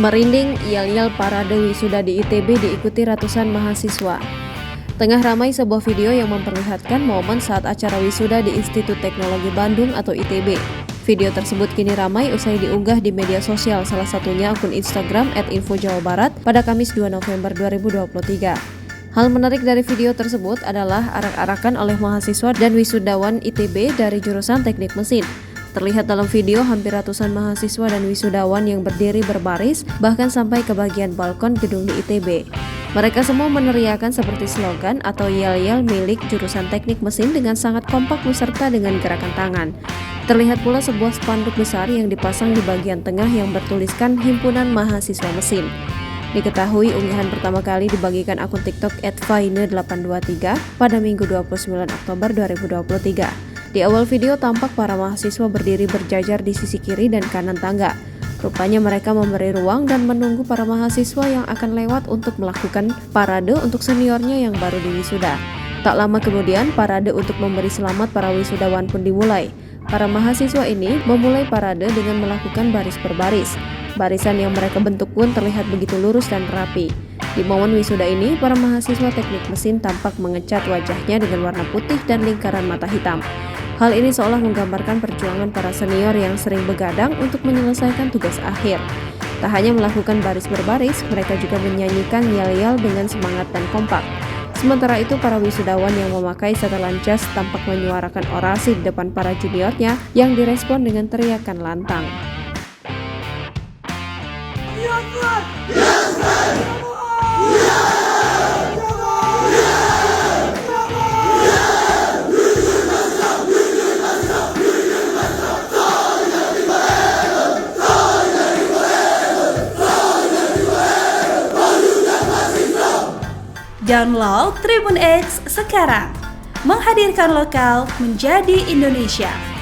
Merinding, yel-yel parade wisuda di ITB diikuti ratusan mahasiswa. Tengah ramai sebuah video yang memperlihatkan momen saat acara wisuda di Institut Teknologi Bandung atau ITB. Video tersebut kini ramai usai diunggah di media sosial, salah satunya akun Instagram @infojawabarat pada Kamis 2 November 2023. Hal menarik dari video tersebut adalah arak-arakan oleh mahasiswa dan wisudawan ITB dari jurusan Teknik Mesin. Terlihat dalam video hampir ratusan mahasiswa dan wisudawan yang berdiri berbaris bahkan sampai ke bagian balkon gedung di ITB. Mereka semua meneriakan seperti slogan atau yel-yel milik jurusan Teknik Mesin dengan sangat kompak beserta dengan gerakan tangan. Terlihat pula sebuah spanduk besar yang dipasang di bagian tengah yang bertuliskan Himpunan Mahasiswa Mesin. Diketahui unggahan pertama kali dibagikan akun TikTok @vaine823 pada Minggu 29 Oktober 2023. Di awal video tampak para mahasiswa berdiri berjajar di sisi kiri dan kanan tangga. Rupanya mereka memberi ruang dan menunggu para mahasiswa yang akan lewat untuk melakukan parade untuk seniornya yang baru diwisuda. Tak lama kemudian, parade untuk memberi selamat para wisudawan pun dimulai. Para mahasiswa ini memulai parade dengan melakukan baris per baris. Barisan yang mereka bentuk pun terlihat begitu lurus dan rapi. Di momen wisuda ini, para mahasiswa Teknik Mesin tampak mengecat wajahnya dengan warna putih dan lingkaran mata hitam. Hal ini seolah menggambarkan perjuangan para senior yang sering begadang untuk menyelesaikan tugas akhir. Tak hanya melakukan baris berbaris, mereka juga menyanyikan yel-yel dengan semangat dan kompak. Sementara itu, para wisudawan yang memakai setelan jas tampak menyuarakan orasi di depan para juniornya yang direspon dengan teriakan lantang. Download Tribun X sekarang, menghadirkan lokal menjadi Indonesia.